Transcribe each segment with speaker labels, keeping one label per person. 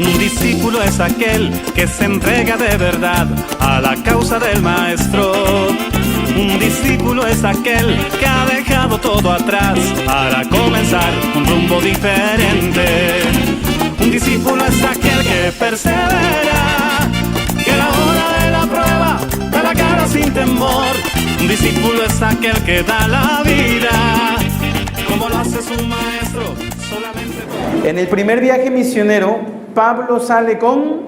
Speaker 1: Un discípulo es aquel que se entrega de verdad a la causa del maestro. Un discípulo es aquel que ha dejado todo atrás para comenzar un rumbo diferente. Un discípulo es aquel que persevera, que a la hora de la prueba da la cara sin temor. Un discípulo es aquel que da la vida, como lo hace su maestro, solamente todo.
Speaker 2: En el primer viaje misionero, Pablo sale con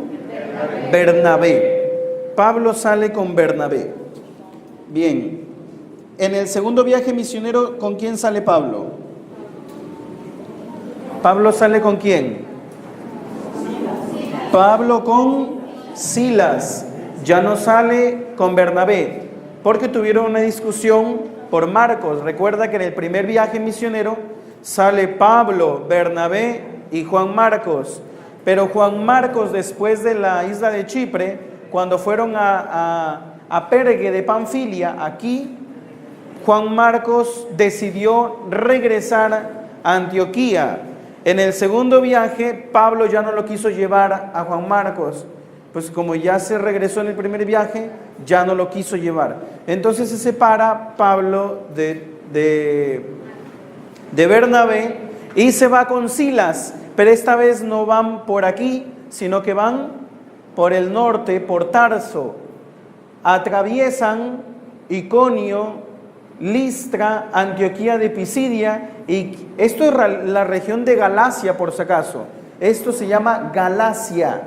Speaker 2: Bernabé. Pablo sale con Bernabé. Bien. En el segundo viaje misionero, ¿con quién sale Pablo? ¿Pablo sale con quién? Pablo con Silas. Ya no sale con Bernabé, porque tuvieron una discusión por Marcos. Recuerda que en el primer viaje misionero sale Pablo, Bernabé y Juan Marcos. Pero Juan Marcos, después de la isla de Chipre, cuando fueron a Pergue de Panfilia, aquí, Juan Marcos decidió regresar a Antioquía. En el segundo viaje, Pablo ya no lo quiso llevar a Juan Marcos, pues como ya se regresó en el primer viaje, ya no lo quiso llevar. Entonces se separa Pablo de Bernabé y se va con Silas, pero esta vez no van por aquí, sino que van por el norte, por Tarso. Atraviesan Iconio, Listra, Antioquía de Pisidia, y esto es la región de Galacia, por si acaso. Esto se llama Galacia.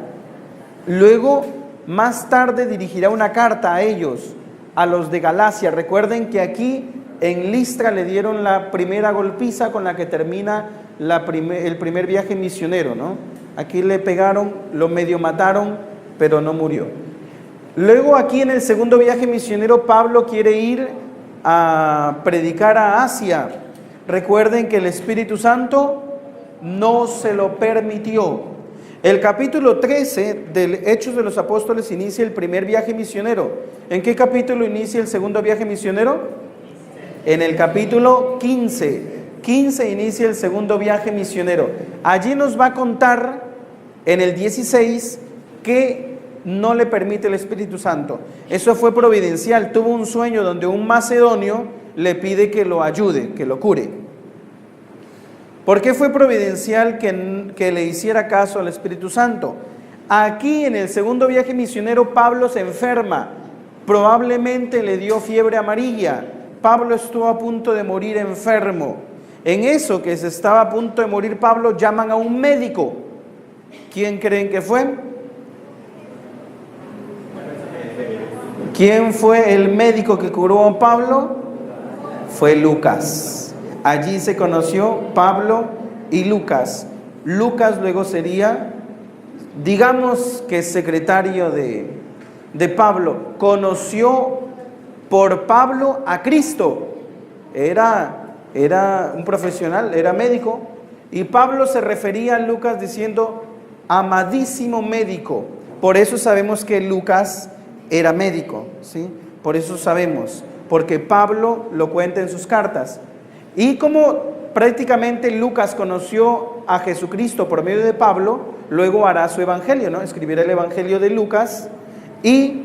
Speaker 2: Luego, más tarde dirigirá una carta a ellos, a los de Galacia. Recuerden que aquí en Listra le dieron la primera golpiza con la que termina el primer viaje misionero, ¿no? Aquí le pegaron, lo medio mataron, pero no murió. Luego aquí en el segundo viaje misionero, Pablo quiere ir a predicar a Asia. Recuerden que el Espíritu Santo no se lo permitió. El capítulo 13 del Hechos de los Apóstoles inicia el primer viaje misionero. ¿En qué capítulo inicia el segundo viaje misionero? En el capítulo 15. 15 inicia el segundo viaje misionero. Allí nos va a contar en el 16 que no le permite el Espíritu Santo. Eso fue providencial. Tuvo un sueño donde un macedonio le pide que lo ayude, que lo cure. ¿Por qué fue providencial que le hiciera caso al Espíritu Santo? Aquí en el segundo viaje misionero Pablo se enferma. Probablemente le dio fiebre amarilla. Pablo estuvo a punto de morir enfermo. En eso que se estaba a punto de morir Pablo, llaman a un médico. ¿Quién creen que fue? ¿Quién fue el médico que curó a Pablo? Fue Lucas. Allí se conoció Pablo y Lucas. Lucas luego sería, digamos que secretario de Pablo. Conoció por Pablo a Cristo. Era un profesional, era médico. Y Pablo se refería a Lucas diciendo, amadísimo médico. Por eso sabemos que Lucas era médico, ¿sí? Por eso sabemos, porque Pablo lo cuenta en sus cartas. Y como prácticamente Lucas conoció a Jesucristo por medio de Pablo, luego hará su evangelio, ¿no? Escribirá el evangelio de Lucas y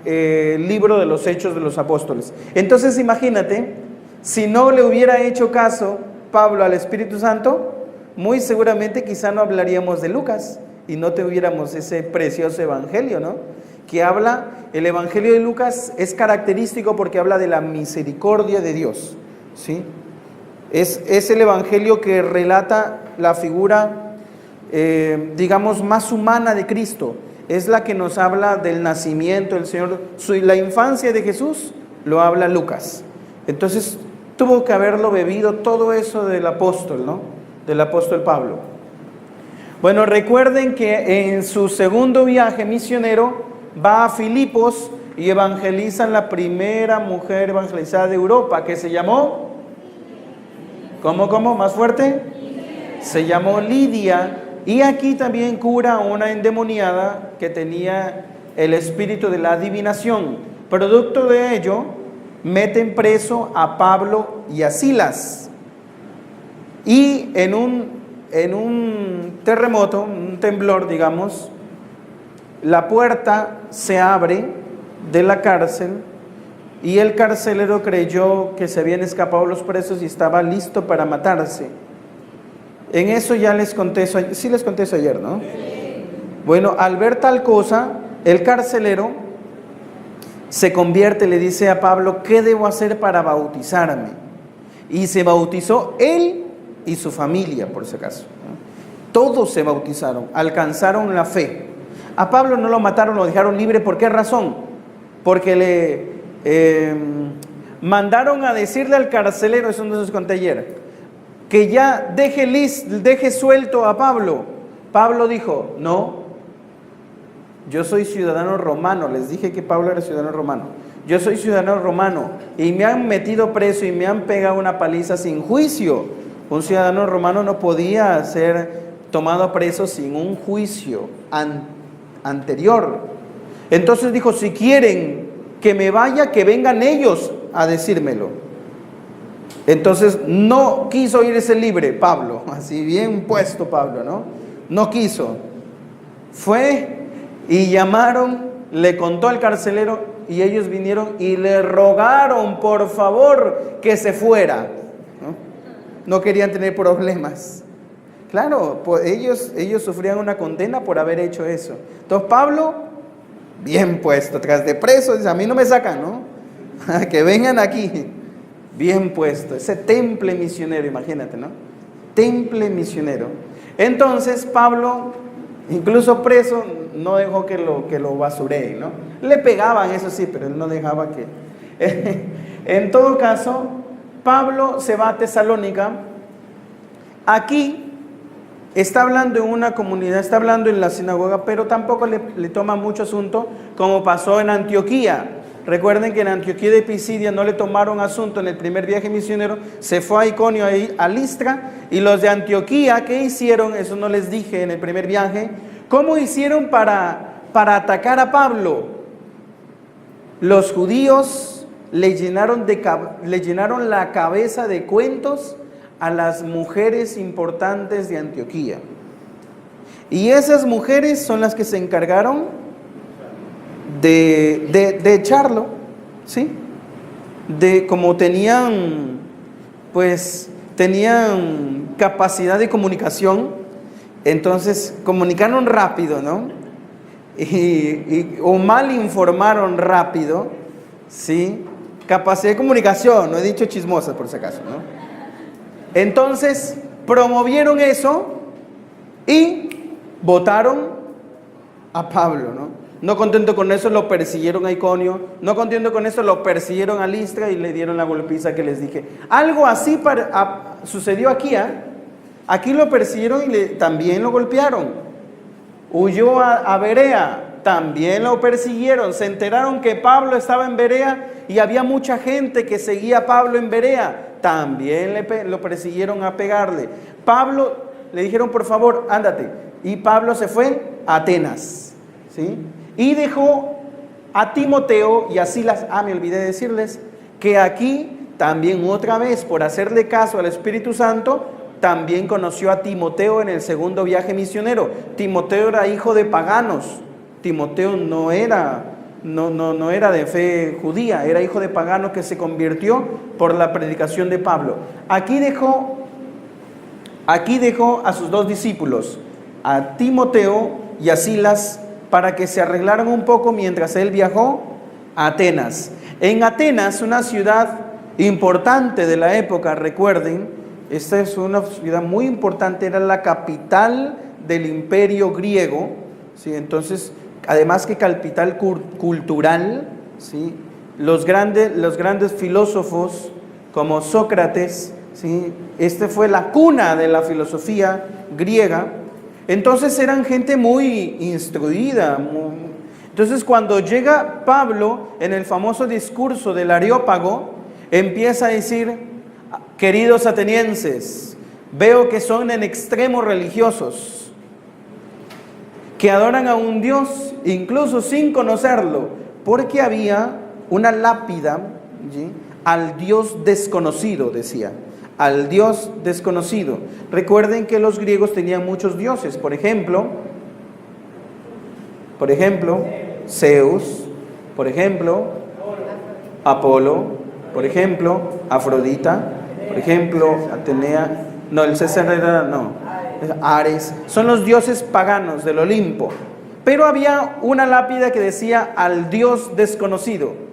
Speaker 2: el libro de los Hechos de los Apóstoles. Entonces imagínate, si no le hubiera hecho caso Pablo al Espíritu Santo, muy seguramente quizá no hablaríamos de Lucas y no tuviéramos ese precioso evangelio, ¿no? Que habla, el evangelio de Lucas es característico porque habla de la misericordia de Dios, ¿sí? Es el evangelio que relata la figura, digamos, más humana de Cristo. Es la que nos habla del nacimiento del Señor, la infancia de Jesús, lo habla Lucas. Entonces, tuvo que haberlo bebido todo eso del apóstol, ¿no? Del apóstol Pablo. Bueno, recuerden que en su segundo viaje misionero va a Filipos y evangelizan la primera mujer evangelizada de Europa, que se llamó, ¿cómo? ¿Más fuerte? Se llamó Lidia, y aquí también cura a una endemoniada que tenía el espíritu de la adivinación. Producto de ello, meten preso a Pablo y a Silas. Y en un terremoto, un un temblor, digamos, la puerta se abre de la cárcel y el carcelero creyó que se habían escapado los presos y estaba listo para matarse. En eso ya les conté eso, sí les conté eso ayer, ¿no? Bueno, al ver tal cosa, el carcelero se convierte, le dice a Pablo, ¿qué debo hacer para bautizarme? Y se bautizó él y su familia, por si acaso. Todos se bautizaron, alcanzaron la fe. A Pablo no lo mataron, lo dejaron libre. ¿Por qué razón? Porque le mandaron a decirle al carcelero, eso no se conté ayer, que ya deje suelto a Pablo. Pablo dijo, no, yo soy ciudadano romano. Les dije que Pablo era ciudadano romano. Yo soy ciudadano romano y me han metido preso y me han pegado una paliza sin juicio. Un ciudadano romano no podía ser tomado preso sin un juicio anterior. Entonces dijo, si quieren que me vaya, que vengan ellos a decírmelo. Entonces no quiso irse libre Pablo, así bien puesto Pablo, ¿no? No quiso. Fue y llamaron, le contó al carcelero y ellos vinieron y le rogaron por favor que se fuera. No querían tener problemas. Claro, pues ellos sufrían una condena por haber hecho eso. Entonces Pablo, bien puesto, tras de preso, dice, a mí no me sacan, ¿no? Que vengan aquí. Bien puesto, ese temple misionero, imagínate, ¿no? Temple misionero. Entonces Pablo, incluso preso, no dejó que lo basureen, ¿no? Le pegaban, eso sí, pero él no dejaba que... En todo caso, Pablo se va a Tesalónica. Aquí está hablando en una comunidad, está hablando en la sinagoga, pero tampoco le toma mucho asunto, como pasó en Antioquía. Recuerden que en Antioquía de Pisidia no le tomaron asunto en el primer viaje misionero, se fue a Iconio, a Listra, y los de Antioquía, ¿qué hicieron? Eso no les dije en el primer viaje. ¿Cómo hicieron para atacar a Pablo? Los judíos le llenaron la cabeza de cuentos a las mujeres importantes de Antioquía. Y esas mujeres son las que se encargaron de echarlo, ¿sí? Como tenían capacidad de comunicación, entonces comunicaron rápido, ¿no? O mal informaron rápido, ¿sí? Capacidad de comunicación, no he dicho chismosas por si acaso, ¿no? Entonces promovieron eso y votaron a Pablo, ¿no? No contento con eso, lo persiguieron a Iconio. No contento con eso, lo persiguieron a Listra y le dieron la golpiza que les dije. Algo así sucedió aquí, ¿eh? Aquí lo persiguieron y también lo golpearon. Huyó a Berea, también lo persiguieron. Se enteraron que Pablo estaba en Berea y había mucha gente que seguía a Pablo en Berea. También lo persiguieron a pegarle. Pablo, le dijeron, por favor, ándate. Y Pablo se fue a Atenas, ¿sí? Y dejó a Timoteo y a Silas. Me olvidé de decirles que aquí también otra vez, por hacerle caso al Espíritu Santo, también conoció a Timoteo en el segundo viaje misionero. Timoteo era hijo de paganos. Timoteo no era de fe judía, era hijo de paganos que se convirtió por la predicación de Pablo. Aquí dejó a sus dos discípulos, a Timoteo y a Silas, para que se arreglaran un poco mientras él viajó a Atenas. En Atenas, una ciudad importante de la época, recuerden, esta es una ciudad muy importante, era la capital del imperio griego, ¿sí? Entonces, además que capital cultural, ¿sí? Los grandes filósofos como Sócrates, ¿sí? Fue la cuna de la filosofía griega. Entonces eran gente muy instruida. Entonces cuando llega Pablo en el famoso discurso del Areópago, empieza a decir, queridos atenienses, veo que son en extremo religiosos, que adoran a un Dios incluso sin conocerlo, porque había una lápida, ¿sí? Al Dios desconocido, decía. Al Dios desconocido. Recuerden que los griegos tenían muchos dioses. Por ejemplo, Por ejemplo, Zeus, por ejemplo, Apolo, por ejemplo, Afrodita, por ejemplo, Atenea, no, el César era, no, Ares, son los dioses paganos del Olimpo. Pero había una lápida que decía al Dios desconocido.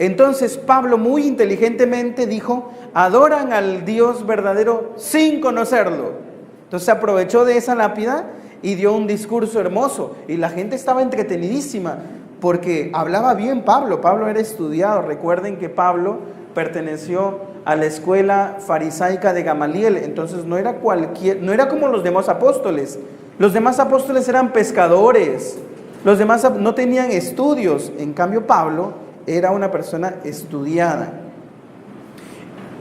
Speaker 2: Entonces Pablo muy inteligentemente dijo, adoran al Dios verdadero sin conocerlo. Entonces aprovechó de esa lápida y dio un discurso hermoso. Y la gente estaba entretenidísima porque hablaba bien Pablo. Pablo era estudiado. Recuerden que Pablo perteneció a la escuela farisaica de Gamaliel. Entonces no era como los demás apóstoles. Los demás apóstoles eran pescadores. Los demás no tenían estudios. En cambio Pablo era una persona estudiada,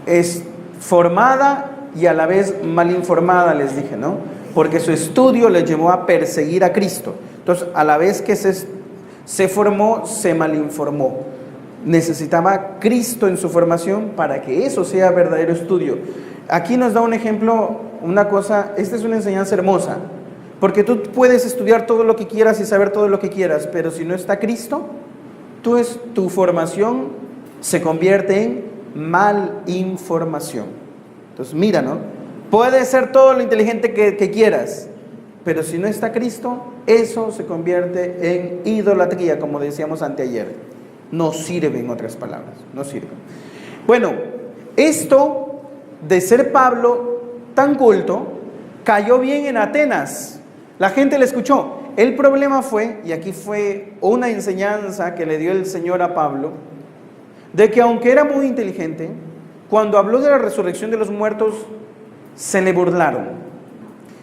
Speaker 2: es formada y a la vez mal informada, les dije, ¿no? Porque su estudio le llevó a perseguir a Cristo. Entonces, a la vez que se formó, se malinformó. Necesitaba Cristo en su formación para que eso sea verdadero estudio. Aquí nos da un ejemplo, una cosa, esta es una enseñanza hermosa, porque tú puedes estudiar todo lo que quieras y saber todo lo que quieras, pero si no está Cristo, tu formación se convierte en malinformación. Entonces mira, ¿no? Puedes ser todo lo inteligente que quieras, pero si no está Cristo, eso se convierte en idolatría, como decíamos anteayer. No sirve, en otras palabras, no sirve. Bueno, esto de ser Pablo tan culto, cayó bien en Atenas. La gente le escuchó. El problema fue, y aquí fue una enseñanza que le dio el Señor a Pablo, de que aunque era muy inteligente, cuando habló de la resurrección de los muertos, se le burlaron.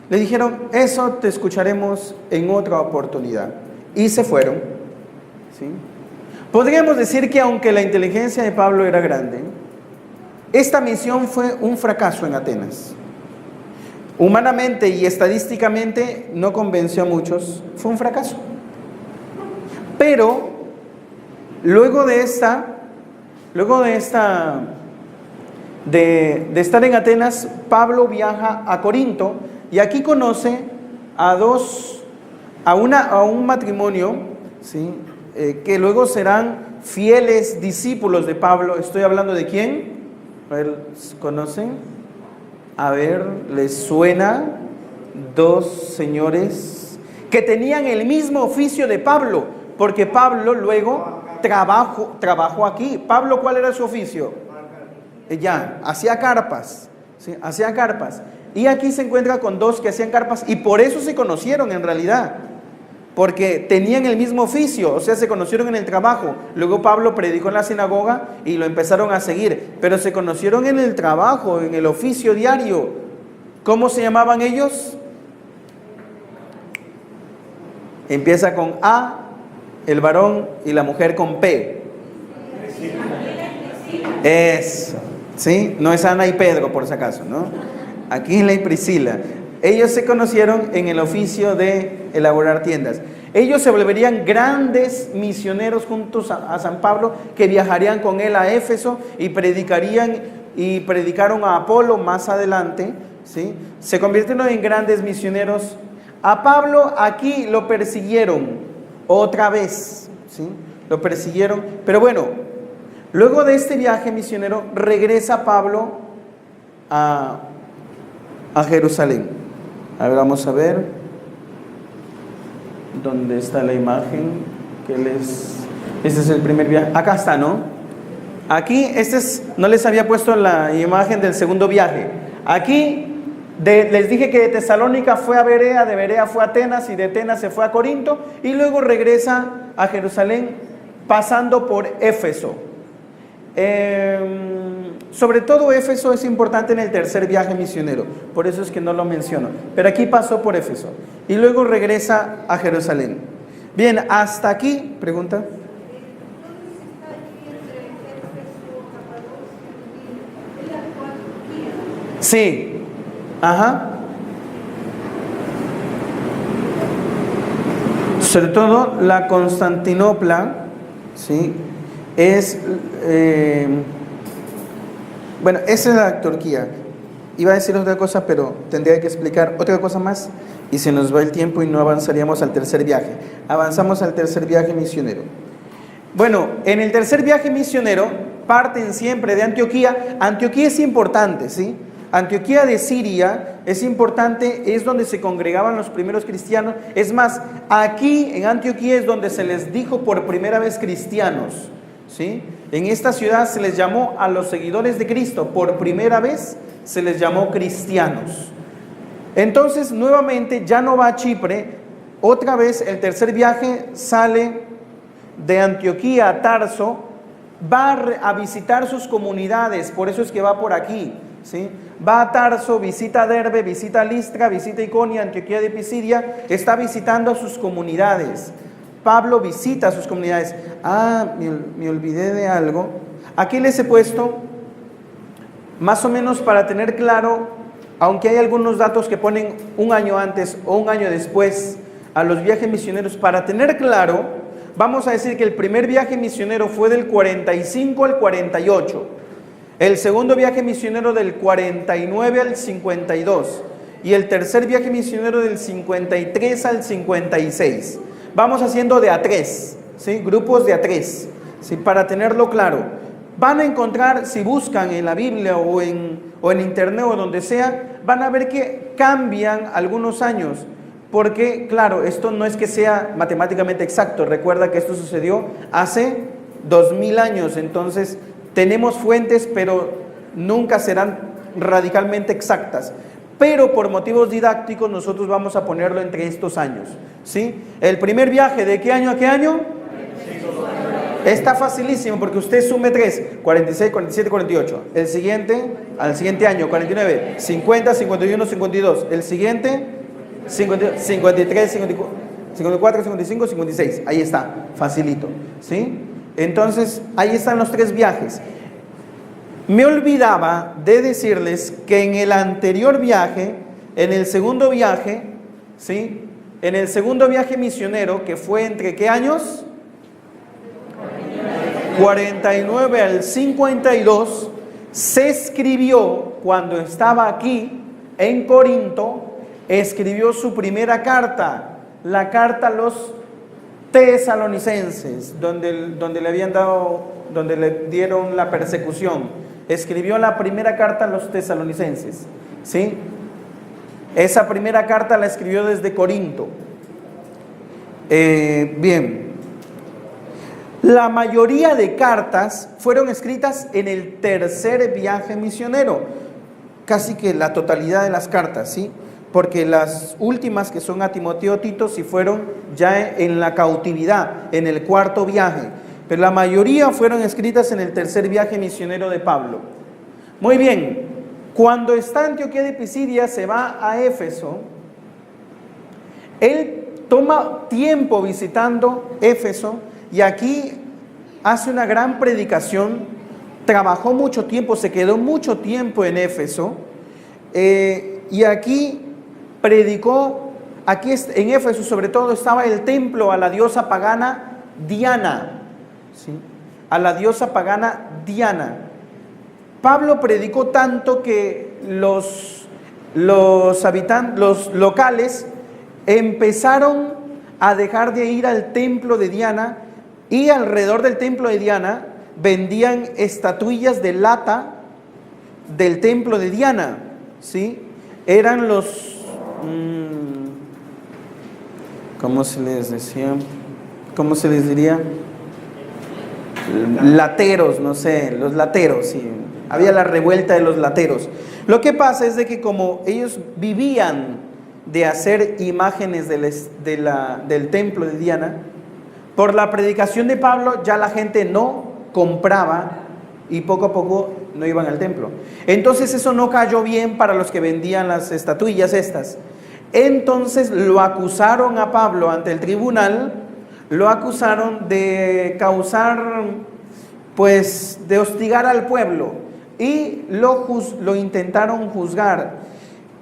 Speaker 2: Le dijeron, eso te escucharemos en otra oportunidad. Y se fueron. ¿Sí? Podríamos decir que aunque la inteligencia de Pablo era grande, esta misión fue un fracaso en Atenas. Humanamente y estadísticamente no convenció a muchos, fue un fracaso. Pero luego de estar en Atenas, Pablo viaja a Corinto y aquí conoce a un matrimonio, ¿sí? Que luego serán fieles discípulos de Pablo. Estoy hablando de ¿quién? A ver, ¿conocen? A ver, ¿les suena? Dos señores que tenían el mismo oficio de Pablo, porque Pablo luego trabajó aquí. Pablo, ¿cuál era su oficio? Hacía carpas, ¿sí? Hacía carpas. Y aquí se encuentra con dos que hacían carpas y por eso se conocieron en realidad, porque tenían el mismo oficio, o sea, se conocieron en el trabajo. Luego Pablo predicó en la sinagoga y lo empezaron a seguir, pero se conocieron en el trabajo, en el oficio diario. ¿Cómo se llamaban ellos? Empieza con A, el varón, y la mujer con P. Eso, ¿sí? No es Ana y Pedro, por si acaso, ¿no? Aquila y Priscila. Ellos se conocieron en el oficio de elaborar tiendas. Ellos se volverían grandes misioneros juntos a San Pablo, que viajarían con él a Éfeso y predicaron a Apolo más adelante, ¿sí? Se convirtieron en grandes misioneros. A Pablo aquí lo persiguieron otra vez, ¿sí? Lo persiguieron, pero bueno, luego de este viaje misionero regresa Pablo a Jerusalén. A ver, vamos a ver dónde está la imagen este es el primer viaje. Acá está, ¿no? Aquí, no les había puesto la imagen del segundo viaje. Aquí les dije que de Tesalónica fue a Berea, de Berea fue a Atenas y de Atenas se fue a Corinto y luego regresa a Jerusalén pasando por Éfeso. Sobre todo Éfeso es importante en el tercer viaje misionero, por eso es que no lo menciono, pero aquí pasó por Éfeso y luego regresa a Jerusalén. Bien, hasta aquí, pregunta. Sí, ajá. Sobre todo la Constantinopla, ¿sí? Bueno, esa es la Turquía. Iba a decir otra cosa, pero tendría que explicar otra cosa más. y se nos va el tiempo y no avanzaríamos al tercer viaje. Avanzamos al tercer viaje misionero. Bueno, en el tercer viaje misionero parten siempre de Antioquía. Antioquía es importante, ¿sí? Antioquía de Siria es importante, es donde se congregaban los primeros cristianos. Es más, aquí en Antioquía es donde se les dijo por primera vez cristianos, ¿sí? En esta ciudad se les llamó a los seguidores de Cristo, por primera vez se les llamó cristianos. Entonces, nuevamente, ya no va a Chipre. Otra vez, el tercer viaje sale de Antioquía a Tarso, va a visitar sus comunidades, por eso es que va por aquí, ¿sí? Va a Tarso, visita Derbe, visita Listra, visita Iconio, Antioquía de Pisidia, está visitando a sus comunidades. Pablo visita a sus comunidades. Me olvidé de algo. Aquí les he puesto, más o menos para tener claro, aunque hay algunos datos que ponen un año antes o un año después a los viajes misioneros, para tener claro, vamos a decir que el primer viaje misionero fue del 45 al 48, el segundo viaje misionero del 49 al 52 y el tercer viaje misionero del 53 al 56. Vamos haciendo de a tres, ¿sí? Grupos de a tres, ¿sí? Para tenerlo claro. Van a encontrar, si buscan en la Biblia o en internet o donde sea, van a ver que cambian algunos años. Porque, claro, esto no es que sea matemáticamente exacto. Recuerda que esto sucedió hace 2000 años. Entonces, tenemos fuentes, pero nunca serán radicalmente exactas. Pero por motivos didácticos, nosotros vamos a ponerlo entre estos años, ¿sí? El primer viaje, ¿de qué año a qué año? Está facilísimo, porque usted sume 3, 46, 47, 48. El siguiente, al siguiente año, 49, 50, 51, 52. El siguiente, 53, 54, 55, 56. Ahí está, facilito, ¿sí? Entonces, ahí están los 3 viajes. Me olvidaba de decirles que en el anterior viaje, en el segundo viaje, ¿sí? En el segundo viaje misionero, que fue entre ¿qué años? 49 al 52, se escribió, cuando estaba aquí en Corinto, escribió su primera carta, la carta a los tesalonicenses, donde le dieron la persecución. Escribió la primera carta a los tesalonicenses, ¿sí? Esa primera carta la escribió desde Corinto. Bien. La mayoría de cartas fueron escritas en el tercer viaje misionero, casi que la totalidad de las cartas, ¿sí? Porque las últimas, que son a Timoteo, Tito, sí fueron ya en la cautividad, en el cuarto viaje, pero la mayoría fueron escritas en el tercer viaje misionero de Pablo. Muy bien, cuando está en Antioquía de Pisidia, se va a Éfeso. Él toma tiempo visitando Éfeso y aquí hace una gran predicación. Trabajó mucho tiempo, se quedó mucho tiempo en Éfeso, y aquí predicó. Aquí en Éfeso sobre todo estaba el templo a la diosa pagana Diana, ¿sí? A la diosa pagana Diana. Pablo predicó tanto que los locales empezaron a dejar de ir al templo de Diana, y alrededor del templo de Diana vendían estatuillas de lata del templo de Diana, ¿sí? Eran los ¿cómo se les decía? ¿Cómo se les diría? Lateros, no sé, los lateros, sí. Había la revuelta de los lateros. Lo que pasa es de que como ellos vivían de hacer imágenes del templo de Diana, por la predicación de Pablo ya la gente no compraba y poco a poco no iban al templo. Entonces eso no cayó bien para los que vendían las estatuillas estas. Entonces lo acusaron a Pablo ante el tribunal, lo acusaron de causar, pues, de hostigar al pueblo, y lo intentaron juzgar.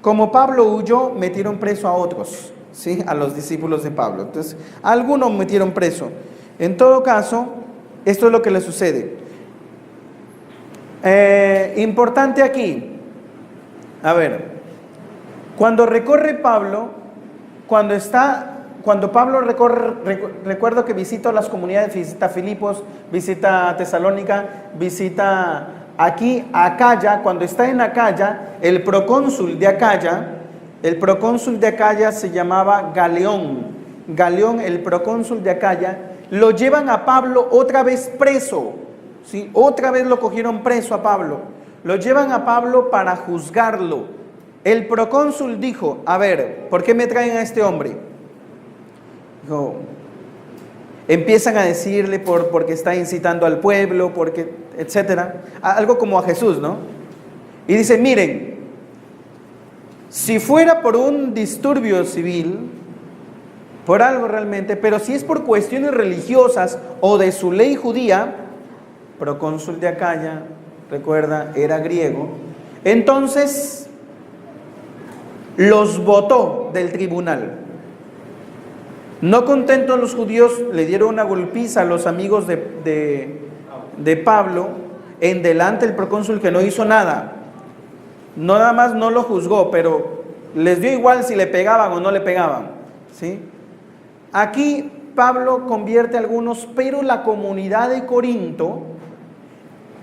Speaker 2: Como Pablo huyó, metieron preso a otros, ¿sí? A los discípulos de Pablo. Entonces, a algunos metieron preso. En todo caso, esto es lo que le sucede. Importante aquí, a ver, cuando recorre Pablo cuando Pablo recuerdo que visita las comunidades, visita Filipos, visita Tesalónica, visita aquí Acaya. Cuando está en Acaya, el procónsul de Acaya se llamaba Galeón. Galeón, el procónsul de Acaya, lo llevan a Pablo otra vez preso, ¿sí? Otra vez lo cogieron preso a Pablo. Lo llevan a Pablo para juzgarlo. El procónsul dijo: a ver, ¿por qué me traen a este hombre? Dijo, empiezan a decirle porque está incitando al pueblo, porque, etcétera. Algo como a Jesús, ¿no? Y dice: miren, si fuera por un disturbio civil, por algo realmente, pero si es por cuestiones religiosas o de su ley judía, procónsul de Acaya, recuerda, era griego, entonces los botó del tribunal. No contentos los judíos, le dieron una golpiza a los amigos de Pablo, en delante del procónsul, que no hizo nada. Nada más no lo juzgó, pero les dio igual si le pegaban o no le pegaban, ¿sí? Aquí Pablo convierte a algunos, pero la comunidad de Corinto,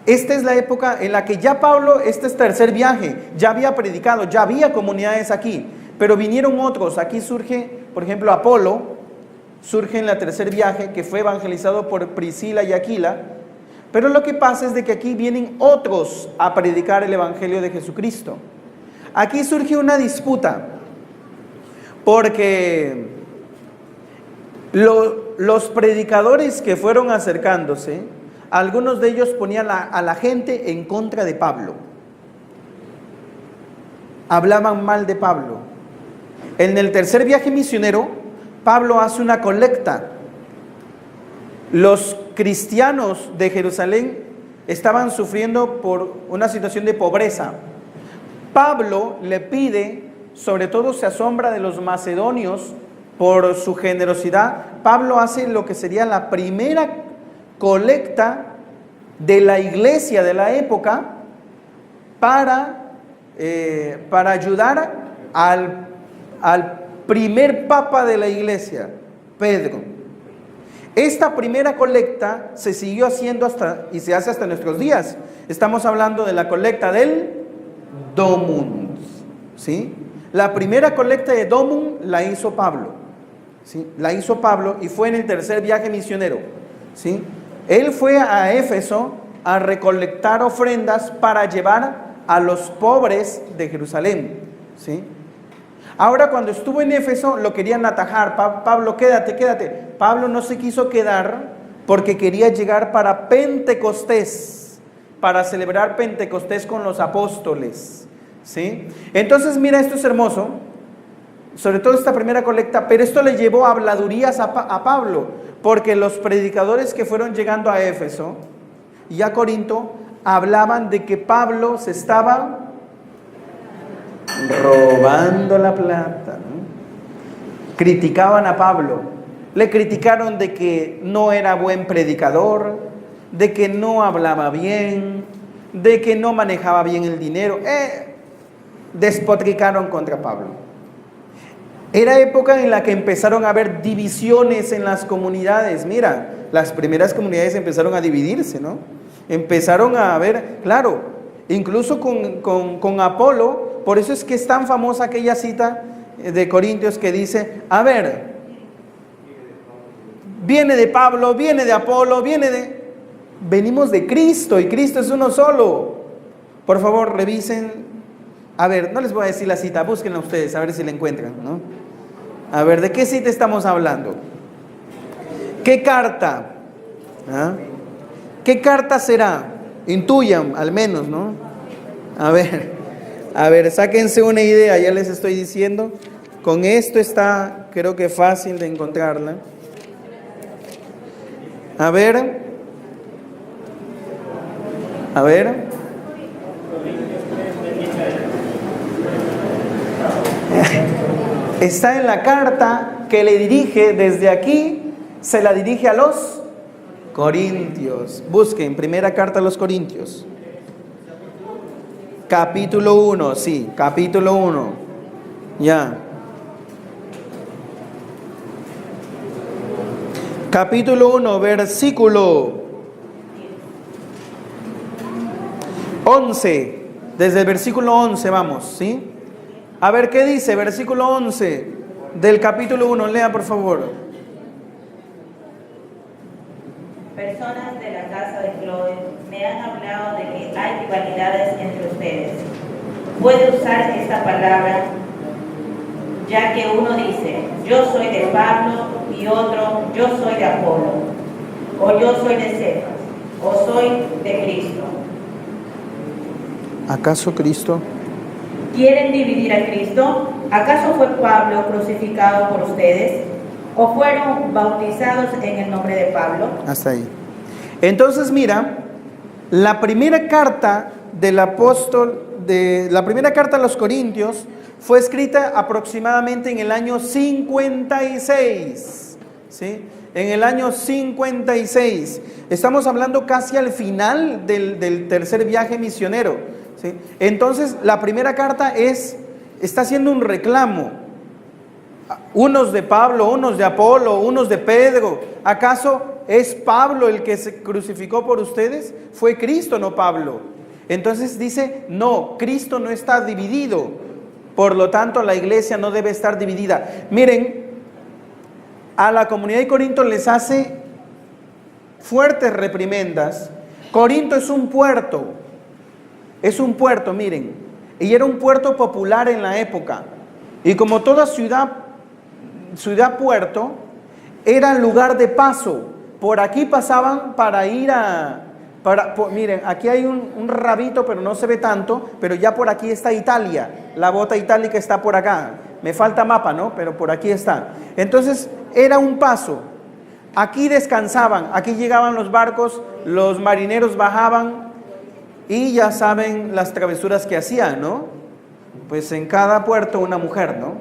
Speaker 2: esta es la época en la que ya Pablo, este es tercer viaje, ya había predicado, ya había comunidades aquí, pero vinieron otros. Aquí surge, por ejemplo, Apolo, surge en la tercer viaje, que fue evangelizado por Priscila y Aquila, pero lo que pasa es de que aquí vienen otros a predicar el evangelio de Jesucristo. Aquí surge una disputa, porque los predicadores que fueron acercándose, algunos de ellos ponían a la gente en contra de Pablo. Hablaban mal de Pablo. En el tercer viaje misionero, Pablo hace una colecta. Los cristianos de Jerusalén estaban sufriendo por una situación de pobreza. Pablo le pide, sobre todo se asombra de los macedonios por su generosidad. Pablo hace lo que sería la primera colecta de la iglesia de la época para ayudar al primer papa de la iglesia, Pedro. Esta primera colecta se siguió haciendo y se hace hasta nuestros días. Estamos hablando de la colecta del Domum, ¿sí? La primera colecta de Domum la hizo Pablo, ¿sí? La hizo Pablo y fue en el tercer viaje misionero, ¿sí? Él fue a Éfeso a recolectar ofrendas para llevar a los pobres de Jerusalén, ¿sí? Ahora, cuando estuvo en Éfeso, lo querían atajar. Pablo, quédate. Pablo no se quiso quedar porque quería llegar para Pentecostés, para celebrar Pentecostés con los apóstoles, ¿sí? Entonces, mira, esto es hermoso, sobre todo esta primera colecta, pero esto le llevó habladurías a Pablo, porque los predicadores que fueron llegando a Éfeso y a Corinto hablaban de que Pablo se estaba robando la plata, ¿no? Criticaban a Pablo, le criticaron de que no era buen predicador, de que no hablaba bien, de que no manejaba bien el dinero. Despotricaron contra Pablo. Era época en la que empezaron a haber divisiones en las comunidades. Mira, las primeras comunidades empezaron a dividirse, ¿no? Empezaron a haber, claro, incluso con Apolo. Por eso es que es tan famosa aquella cita de Corintios que dice: a ver, viene de Pablo, viene de Apolo, venimos de Cristo, y Cristo es uno solo. Por favor, revisen. A ver, no les voy a decir la cita, búsquenla ustedes, a ver si la encuentran, ¿no? A ver, ¿de qué cita estamos hablando? ¿Qué carta? ¿Ah? ¿Qué carta será? Intuyan, al menos, ¿no? A ver, sáquense una idea, ya les estoy diciendo. Con esto está, creo que fácil de encontrarla. A ver. Está en la carta que le dirige desde aquí, se la dirige a los Corintios. Busquen, primera carta a los Corintios. Capítulo 1, sí, capítulo 1. Ya. capítulo 1, versículo 11. Desde el versículo 11 vamos, ¿sí? A ver, ¿qué dice? Versículo 11 del capítulo 1. Lea, por favor.
Speaker 3: Personas de la casa de Chloe me han hablado de que hay rivalidades entre ustedes. Puedo usar esta palabra, ya que uno dice, yo soy de Pablo, y otro, yo soy de Apolo, o yo soy de Cefas, o soy de Cristo.
Speaker 2: ¿Acaso Cristo?
Speaker 3: ¿Quieren dividir a Cristo? ¿Acaso fue Pablo crucificado por ustedes? ¿O fueron bautizados en el nombre de Pablo?
Speaker 2: Hasta ahí. Entonces mira, la primera carta del apóstol, la primera carta a los Corintios fue escrita aproximadamente en el año 56, ¿sí? En el año 56. Estamos hablando casi al final del tercer viaje misionero, ¿sí? Entonces la primera carta está haciendo un reclamo. Unos de Pablo, unos de Apolo, unos de Pedro. ¿Acaso es Pablo el que se crucificó por ustedes? Fue Cristo, no Pablo. Entonces dice, no, Cristo no está dividido. Por lo tanto, la iglesia no debe estar dividida. Miren, a la comunidad de Corinto les hace fuertes reprimendas. Corinto es un puerto, miren, y era un puerto popular en la época. Y como toda ciudad-puerto, era lugar de paso. Por aquí pasaban para ir miren, aquí hay un rabito, pero no se ve tanto, pero ya por aquí está Italia. La bota itálica está por acá. Me falta mapa, ¿no? Pero por aquí está. Entonces, era un paso. Aquí descansaban, aquí llegaban los barcos, los marineros bajaban y ya saben las travesuras que hacían, ¿no? Pues en cada puerto una mujer, ¿no?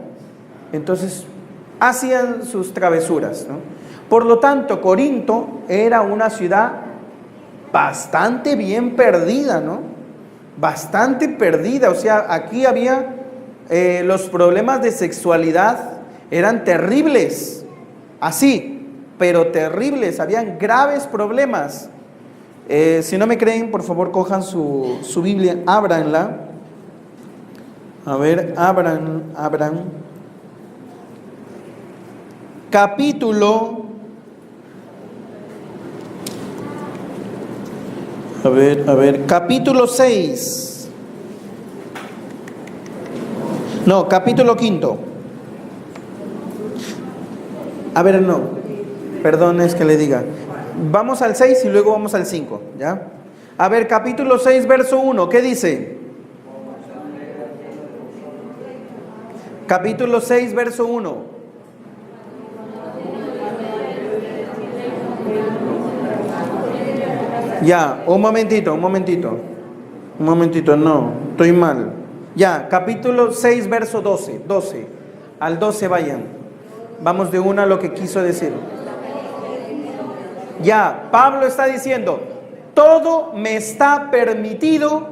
Speaker 2: Entonces, hacían sus travesuras, ¿no? Por lo tanto, Corinto era una ciudad bastante bien perdida, ¿no? Bastante perdida, o sea, aquí había los problemas de sexualidad, eran terribles, así, pero terribles, habían graves problemas. Si no me creen, por favor, cojan su Biblia, ábranla. A ver, abran. Capítulo... A ver, capítulo 6. No, capítulo 5. A ver, no. Perdón, es que le diga. Vamos al 6 y luego vamos al 5, ¿ya? A ver, capítulo 6, verso 1, ¿qué dice? Capítulo 6, verso 1. Ya, un momentito, no, estoy mal. Ya, capítulo 6, verso 12, al 12 vayan. Vamos de una a lo que quiso decir. Ya, Pablo está diciendo, todo me está permitido,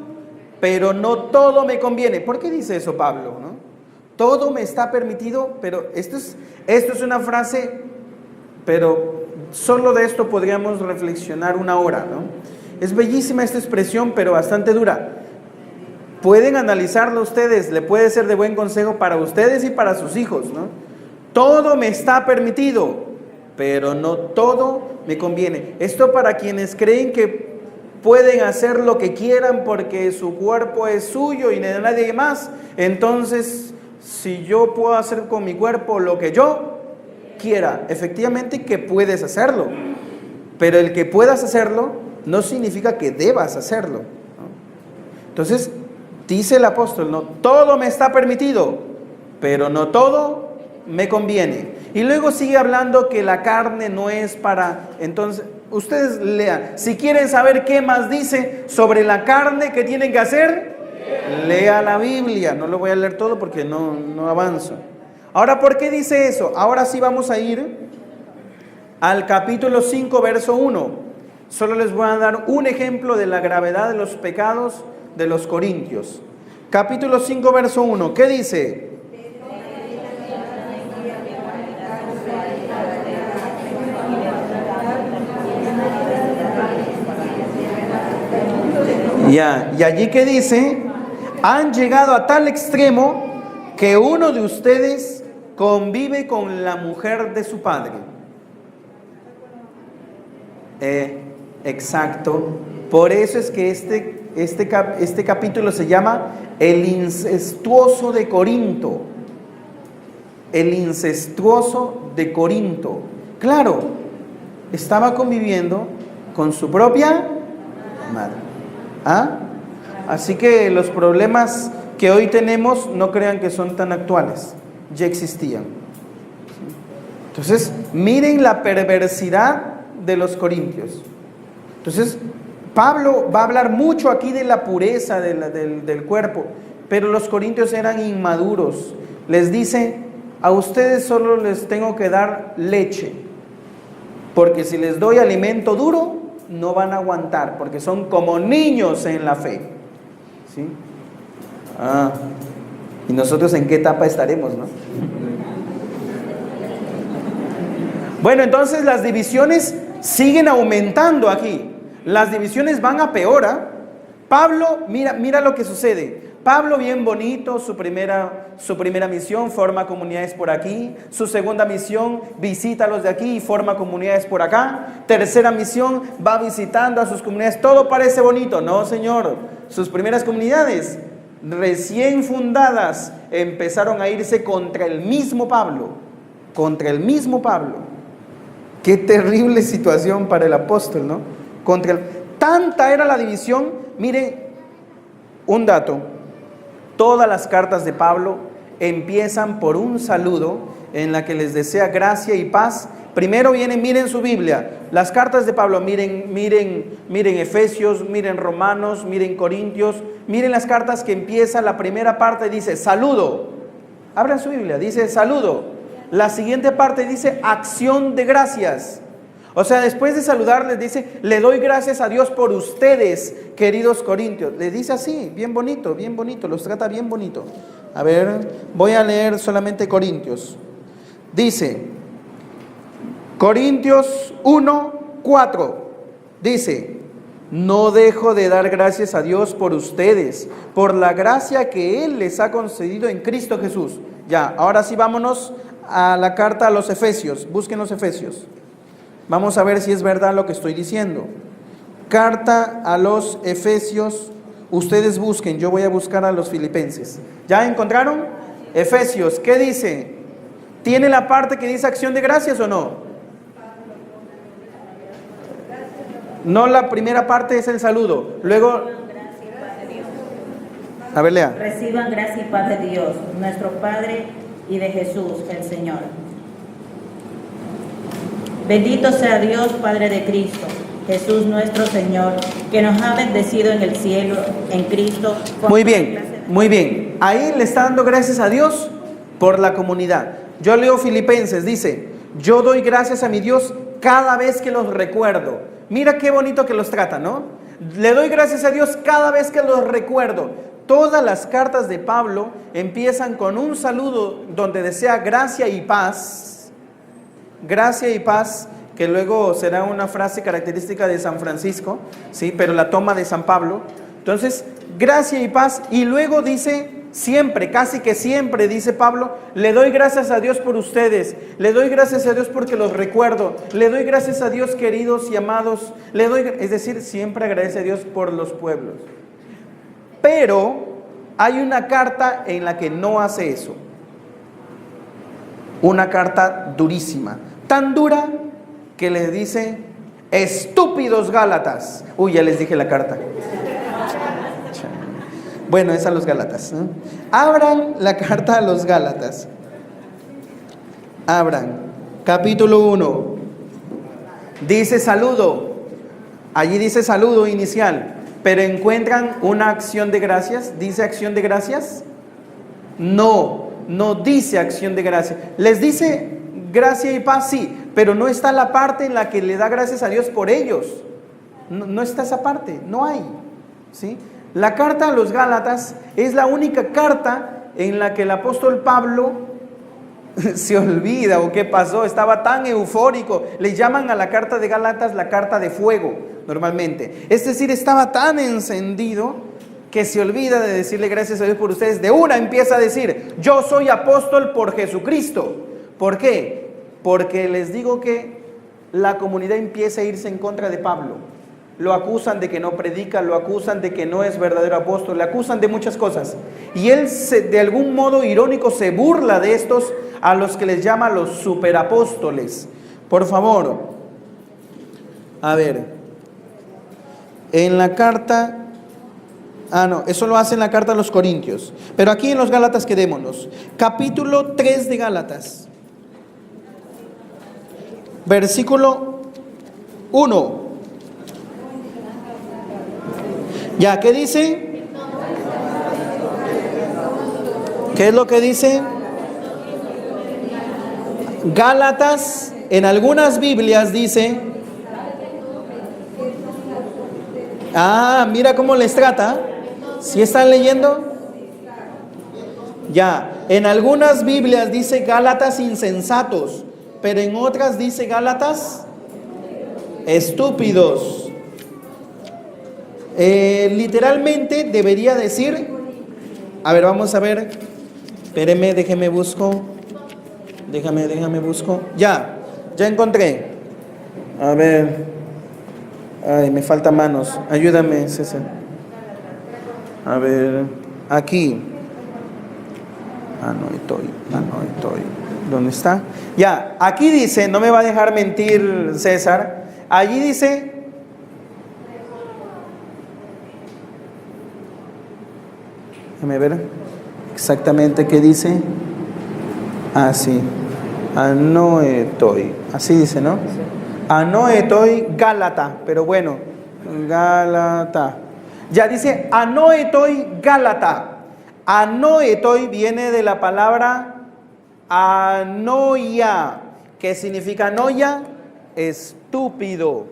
Speaker 2: pero no todo me conviene. ¿Por qué dice eso Pablo, no? Todo me está permitido, pero esto es una frase, pero solo de esto podríamos reflexionar una hora, ¿no? Es bellísima esta expresión, pero bastante dura. Pueden analizarlo ustedes, le puede ser de buen consejo para ustedes y para sus hijos, ¿no? Todo me está permitido, pero no todo me conviene. Esto para quienes creen que pueden hacer lo que quieran porque su cuerpo es suyo y de nadie más. Entonces, si yo puedo hacer con mi cuerpo lo que yo quiera, efectivamente que puedes hacerlo, pero el que puedas hacerlo no significa que debas hacerlo, ¿no? Entonces dice el apóstol, no, todo me está permitido, pero no todo me conviene. Y luego sigue hablando que la carne no es para... Entonces ustedes lean, si quieren saber qué más dice sobre la carne que tienen que hacer, lea la Biblia. No lo voy a leer todo porque no avanzo. Ahora, ¿por qué dice eso? Ahora sí vamos a ir al capítulo 5, verso 1. Solo les voy a dar un ejemplo de la gravedad de los pecados de los corintios. Capítulo 5, verso 1. ¿Qué dice? Ya, y allí que dice, han llegado a tal extremo que uno de ustedes convive con la mujer de su padre. Exacto. Por eso es que este capítulo se llama el incestuoso de Corinto. El incestuoso de Corinto. Claro, estaba conviviendo con su propia madre. ¿Ah? Así que los problemas que hoy tenemos no crean que son tan actuales, ya existían. Entonces, miren la perversidad de los corintios. Entonces, Pablo va a hablar mucho aquí de la pureza del cuerpo, pero los corintios eran inmaduros. Les dice, a ustedes solo les tengo que dar leche, porque si les doy alimento duro, no van a aguantar, porque son como niños en la fe. ¿Sí? ¿Y nosotros en qué etapa estaremos, no? Bueno, entonces las divisiones siguen aumentando aquí. Las divisiones van a peor. Pablo, mira lo que sucede. Pablo, bien bonito, su primera misión, forma comunidades por aquí. Su segunda misión, visita a los de aquí y forma comunidades por acá. Tercera misión, va visitando a sus comunidades. Todo parece bonito. No, señor. Sus primeras comunidades, recién fundadas, empezaron a irse contra el mismo Pablo. Contra el mismo Pablo. Qué terrible situación para el apóstol, ¿no? Tanta era la división. Mire, un dato. Todas las cartas de Pablo empiezan por un saludo en la que les desea gracia y paz. Primero miren su Biblia, las cartas de Pablo, miren Efesios, miren Romanos, miren Corintios, miren las cartas que empieza la primera parte, dice saludo. Abran su Biblia, dice saludo. La siguiente parte dice acción de gracias. O sea, después de saludar les dice, le doy gracias a Dios por ustedes, queridos corintios. Les dice así, bien bonito, los trata bien bonito. A ver, voy a leer solamente Corintios. Dice, Corintios 1:4, dice, no dejo de dar gracias a Dios por ustedes, por la gracia que Él les ha concedido en Cristo Jesús. Ya, ahora sí vámonos a la carta a los Efesios, busquen los Efesios. Vamos a ver si es verdad lo que estoy diciendo. Carta a los Efesios, ustedes busquen, yo voy a buscar a los Filipenses. ¿Ya encontraron? Efesios, ¿qué dice? ¿Tiene la parte que dice acción de gracias o no? No, la primera parte es el saludo. Luego, a ver, lea.
Speaker 3: Reciban gracia y paz de Dios, nuestro Padre, y de Jesús, el Señor. Bendito sea Dios, Padre de Cristo, Jesús nuestro Señor, que nos ha bendecido en el cielo, en Cristo.
Speaker 2: Muy bien. Ahí le está dando gracias a Dios por la comunidad. Yo leo Filipenses, dice, yo doy gracias a mi Dios cada vez que los recuerdo. Mira qué bonito que los trata, ¿no? Le doy gracias a Dios cada vez que los recuerdo. Todas las cartas de Pablo empiezan con un saludo donde desea gracia y paz. Gracia y paz, que luego será una frase característica de San Francisco, ¿sí? Pero la toma de San Pablo. Entonces, gracia y paz, y luego dice siempre, casi que siempre, dice Pablo, le doy gracias a Dios por ustedes, le doy gracias a Dios porque los recuerdo, le doy gracias a Dios queridos y amados, es decir, siempre agradece a Dios por los pueblos. Pero hay una carta en la que no hace eso. Una carta durísima. Tan dura que les dice, estúpidos Gálatas. Uy, ya les dije la carta. Bueno, es a los Gálatas, ¿no? Abran la carta a los Gálatas. Abran. Capítulo 1. Dice saludo. Allí dice saludo inicial. Pero encuentran una acción de gracias. ¿Dice acción de gracias? No dice acción de gracias. Les dice gracia y paz, sí, pero no está la parte en la que le da gracias a Dios por ellos. No está esa parte, no hay, ¿sí? La carta a los Gálatas es la única carta en la que el apóstol Pablo se olvida o qué pasó, estaba tan eufórico. Le llaman a la carta de Gálatas la carta de fuego, normalmente. Es decir, estaba tan encendido que se olvida de decirle gracias a Dios por ustedes. De una empieza a decir, yo soy apóstol por Jesucristo. ¿Por qué? Porque les digo que la comunidad empieza a irse en contra de Pablo. Lo acusan de que no predica, lo acusan de que no es verdadero apóstol, le acusan de muchas cosas. Y él de algún modo irónico se burla de estos a los que les llama los superapóstoles. Por favor, a ver, en la carta... no, eso lo hace en la carta a los Corintios. Pero aquí en los Gálatas quedémonos. Capítulo 3 de Gálatas. Versículo 1. Ya, ¿qué dice? ¿Qué es lo que dice? Gálatas, en algunas Biblias dice... mira cómo les trata. ¿Sí están leyendo? Ya, en algunas Biblias dice Gálatas insensatos, pero en otras dice Gálatas estúpidos. Literalmente debería decir, a ver, vamos a ver, espéreme, déjeme busco, ya encontré, a ver, ay, me faltan manos, ayúdame, César, a ver, aquí, no estoy, ¿dónde está? Ya, aquí dice, no me va a dejar mentir César, allí dice, déjame ver exactamente qué dice. Sí, anoetoi, así dice, ¿no? Anoetoi Gálata, pero bueno, Gálata. Ya dice anoetoi Gálata. Anoetoi viene de la palabra anoia, que significa anoia, estúpido.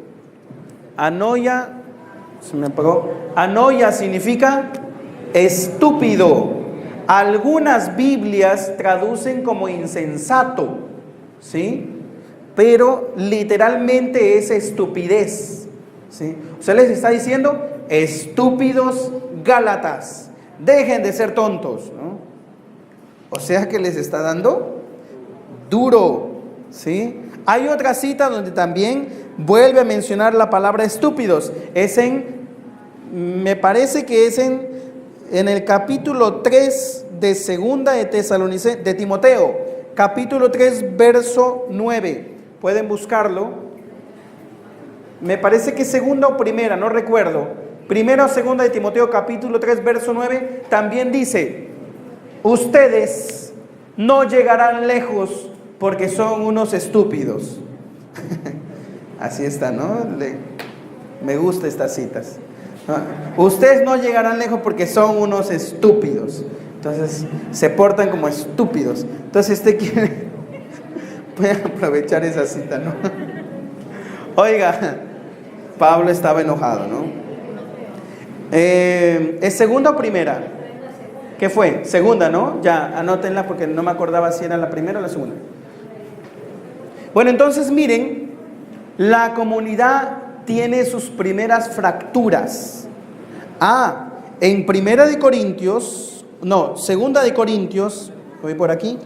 Speaker 2: Anoia, se me apagó. Anoia significa estúpido. Algunas Biblias traducen como insensato, ¿sí? Pero literalmente es estupidez, ¿sí? O sea, les está diciendo, estúpidos Gálatas, dejen de ser tontos, ¿no? O sea que les está dando duro, ¿sí? Hay otra cita donde también vuelve a mencionar la palabra estúpidos. Es me parece que es en el capítulo 3 de segunda de Timoteo, capítulo 3, verso 9. Pueden buscarlo. Me parece que segunda o primera, no recuerdo. Primera o segunda de Timoteo, capítulo 3, verso 9, también dice, ustedes no llegarán lejos porque son unos estúpidos. Así está, ¿no? Me gustan estas citas. Ustedes no llegarán lejos porque son unos estúpidos. Entonces se portan como estúpidos. Entonces puede aprovechar esa cita, ¿no? Oiga, Pablo estaba enojado, ¿no? ¿Es segunda o primera? ¿Qué fue? Segunda, ¿no? Ya, anótenla porque no me acordaba si era la primera o la segunda. Bueno, entonces miren, la comunidad tiene sus primeras fracturas. En Segunda de Corintios, voy por aquí.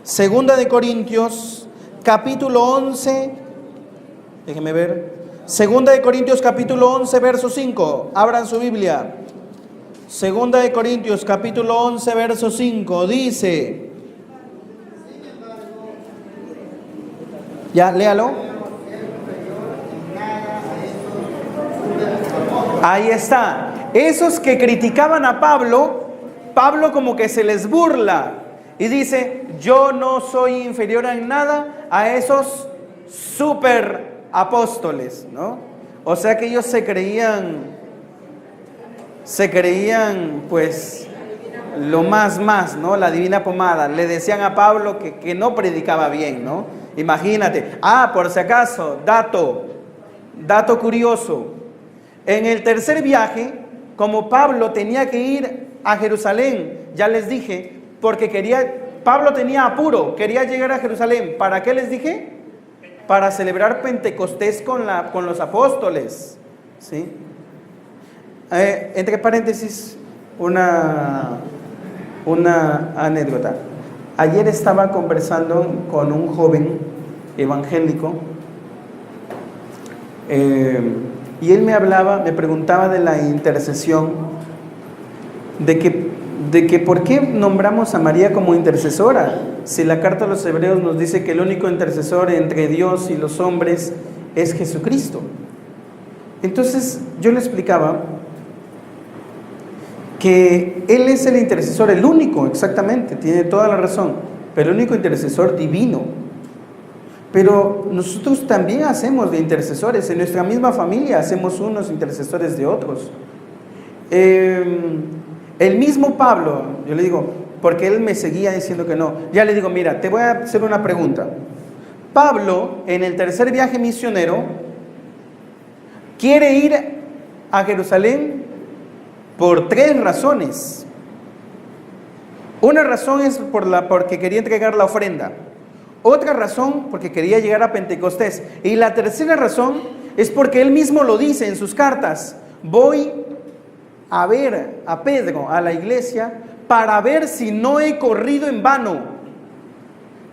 Speaker 2: Segunda de Corintios, capítulo 11. Déjenme ver. Segunda de Corintios, capítulo 11, verso 5. Abran su Biblia. Segunda de Corintios, capítulo 11, verso 5. Dice. Ya, léalo. Ahí está. Esos que criticaban a Pablo como que se les burla y dice, yo no soy inferior en nada a esos super apóstoles, ¿no? O sea que ellos se creían pues lo más, ¿no? La divina pomada. Le decían a Pablo que no predicaba bien, ¿no? Imagínate. Por si acaso, dato curioso. En el tercer viaje, como Pablo tenía que ir a Jerusalén, ya les dije, porque Pablo tenía apuro, quería llegar a Jerusalén. ¿Para qué les dije? Para celebrar Pentecostés con los apóstoles. ¿sí? Entre paréntesis, una anécdota. Ayer estaba conversando con un joven evangélico y él me preguntaba de la intercesión, de que por qué nombramos a María como intercesora, si la carta a los Hebreos nos dice que el único intercesor entre Dios y los hombres es Jesucristo. Entonces yo le explicaba que Él es el intercesor, el único, exactamente, tiene toda la razón, pero el único intercesor divino. Pero nosotros también hacemos de intercesores, en nuestra misma familia hacemos unos intercesores de otros. El mismo Pablo, yo le digo, porque él me seguía diciendo que no, ya le digo, mira, te voy a hacer una pregunta. Pablo, en el tercer viaje misionero, quiere ir a Jerusalén por 3 razones. Una razón es porque quería entregar la ofrenda. Otra razón porque quería llegar a Pentecostés. Y la tercera razón es porque él mismo lo dice en sus cartas. Voy a ver a Pedro, a la iglesia, para ver si no he corrido en vano.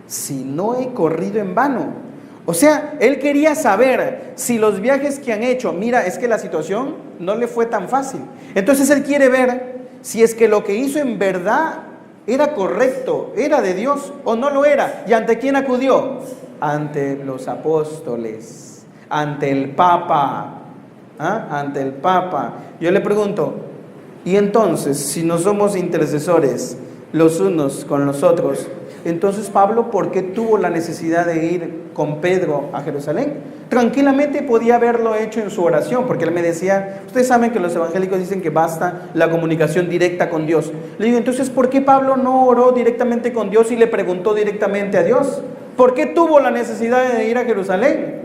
Speaker 2: Si no he corrido en vano. O sea, él quería saber si los viajes que han hecho, mira, es que la situación no le fue tan fácil. Entonces él quiere ver si es que lo que hizo en verdad era correcto, era de Dios o no lo era. ¿Y ante quién acudió? Ante los apóstoles, ante el Papa, ante el Papa. Yo le pregunto, y entonces, si no somos intercesores los unos con los otros, entonces Pablo, ¿por qué tuvo la necesidad de ir con Pedro a Jerusalén? Tranquilamente podía haberlo hecho en su oración, porque él me decía, ustedes saben que los evangélicos dicen que basta la comunicación directa con Dios. Le digo, entonces, ¿por qué Pablo no oró directamente con Dios y le preguntó directamente a Dios? ¿Por qué tuvo la necesidad de ir a Jerusalén?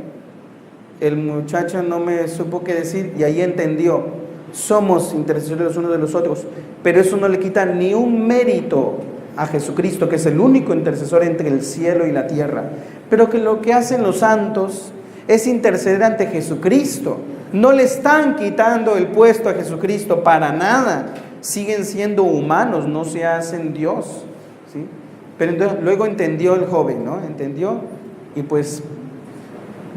Speaker 2: El muchacho no me supo qué decir y ahí entendió, somos intercesores los unos de los otros, pero eso no le quita ni un mérito a Jesucristo, que es el único intercesor entre el cielo y la tierra, pero que lo que hacen los santos es interceder ante Jesucristo. No le están quitando el puesto a Jesucristo para nada, siguen siendo humanos, no se hacen Dios, ¿sí? Pero entonces, luego entendió el joven, ¿no? Entendió, y pues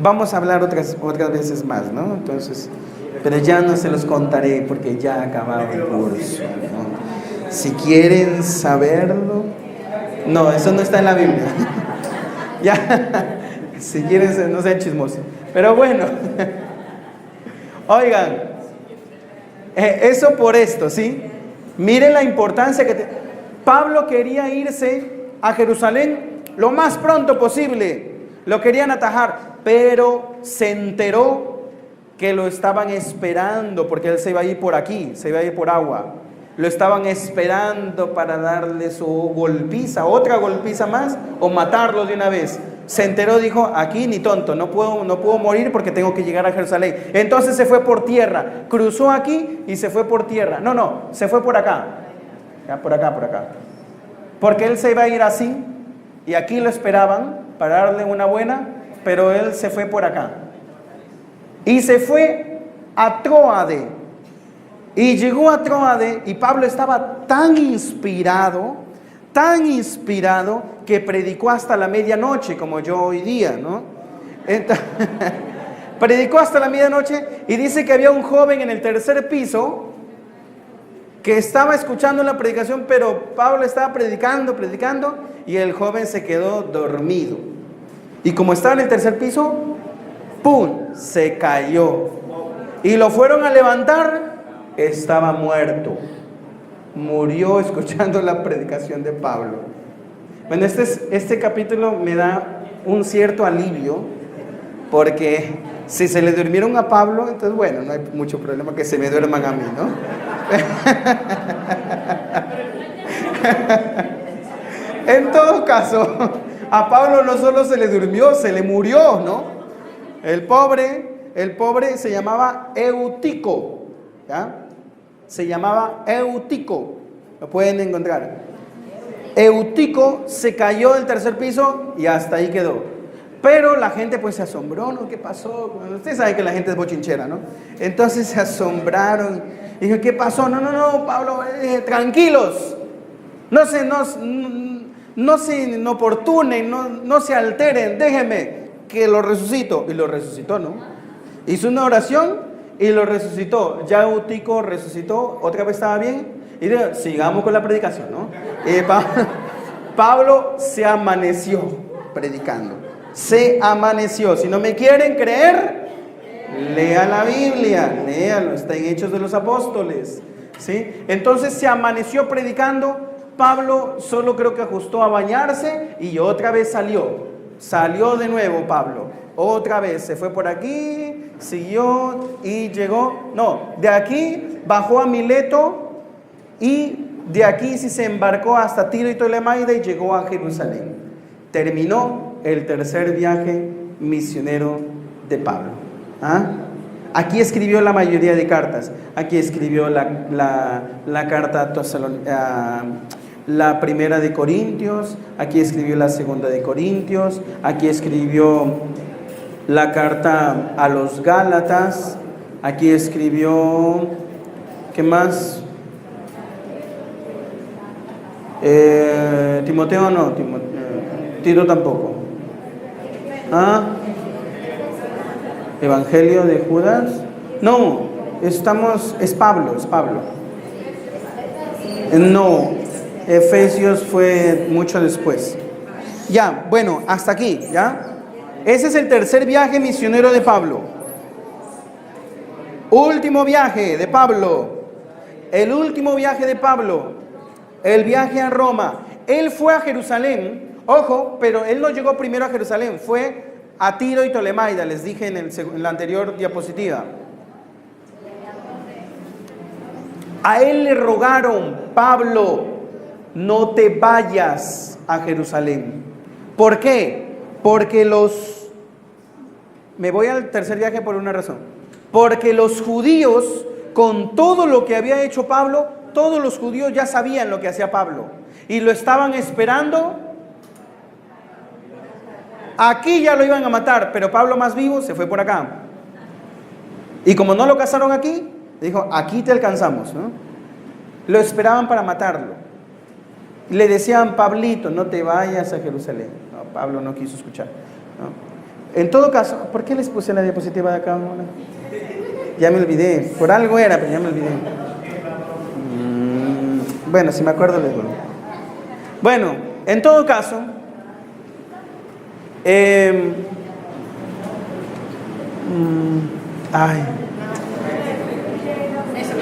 Speaker 2: vamos a hablar otras veces más, ¿no? Entonces, pero ya no se los contaré porque ya ha acabado el curso, ¿no? Si quieren saberlo, no, eso no está en la Biblia. Ya, si quieren, no sean chismosos. Pero bueno, oigan, eso por esto, ¿sí? Miren la importancia que Pablo quería irse a Jerusalén lo más pronto posible. Lo querían atajar, pero se enteró que lo estaban esperando, porque él se iba a ir por aquí, se iba a ir por agua. Lo estaban esperando para darle su golpiza, otra golpiza más, o matarlo de una vez. Se enteró, dijo, aquí ni tonto, no puedo morir porque tengo que llegar a Jerusalén. Entonces se fue por tierra, cruzó aquí y se fue por tierra. No, se fue por acá. Ya, por acá. Porque él se iba a ir así, y aquí lo esperaban para darle una buena, pero él se fue por acá. Y se fue a Tróade. Y llegó a Tróade y Pablo estaba tan inspirado, que predicó hasta la medianoche, como yo hoy día, ¿no? Entonces, predicó hasta la medianoche y dice que había un joven en el tercer piso que estaba escuchando la predicación, pero Pablo estaba predicando, y el joven se quedó dormido. Y como estaba en el tercer piso, ¡pum!, se cayó. Y lo fueron a levantar. Estaba muerto, murió escuchando la predicación de Pablo. Bueno, este capítulo me da un cierto alivio, porque si se le durmieron a Pablo, entonces bueno, no hay mucho problema que se me duerman a mí, ¿no? En todo caso, a Pablo no solo se le durmió, se le murió, ¿no? El pobre se llamaba Eutico, ¿ya? Se llamaba Eutico, lo pueden encontrar. Eutico se cayó del tercer piso y hasta ahí quedó. Pero la gente pues se asombró, ¿no? ¿Qué pasó? Usted sabe que la gente es bochinchera, ¿no? Entonces se asombraron. Dijo, ¿qué pasó? No, Pablo, tranquilos. No se inoportunen, no se alteren, déjenme que lo resucito. Y lo resucitó, ¿no? Hizo una oración y lo resucitó. Ya Eutico resucitó, otra vez estaba bien. Y dijo, sigamos con la predicación, ¿no? Pablo se amaneció predicando. Se amaneció. Si no me quieren creer, lea la Biblia, léalo, está en Hechos de los Apóstoles, ¿sí? Entonces se amaneció predicando. Pablo solo creo que ajustó a bañarse y otra vez salió de nuevo Pablo, otra vez se fue por aquí, siguió y llegó, de aquí bajó a Mileto y de aquí sí se embarcó hasta Tiro y Tolemaida y llegó a Jerusalén. Terminó el tercer viaje misionero de Pablo. Aquí escribió la mayoría de cartas. Aquí escribió la carta a la primera de Corintios, aquí escribió la segunda de Corintios, aquí escribió la carta a los Gálatas, aquí escribió, ¿qué más? Timoteo no, Tito tampoco. Evangelio de Judas, no, es Pablo. No, Efesios fue mucho después. Ya, bueno, hasta aquí, ¿ya? Ese es el tercer viaje misionero de Pablo. Último viaje de Pablo. El último viaje de Pablo, el viaje a Roma. Él fue a Jerusalén, ojo, pero él no llegó primero a Jerusalén, fue a Tiro y Tolemaida, les dije en la anterior diapositiva. A él le rogaron, Pablo, no te vayas a Jerusalén. ¿Por qué? Porque me voy al tercer viaje por una razón. Porque los judíos, con todo lo que había hecho Pablo, todos los judíos ya sabían lo que hacía Pablo. Y lo estaban esperando. Aquí ya lo iban a matar, pero Pablo más vivo se fue por acá. Y como no lo cazaron aquí, dijo, aquí te alcanzamos, ¿no? Lo esperaban para matarlo. Le decían, Pablito, no te vayas a Jerusalén. No, Pablo no quiso escuchar, ¿no? En todo caso, ¿por qué les puse la diapositiva de acá? Ya me olvidé. Por algo era, pero ya me olvidé. Bueno, si me acuerdo les vuelvo. Bueno, en todo caso,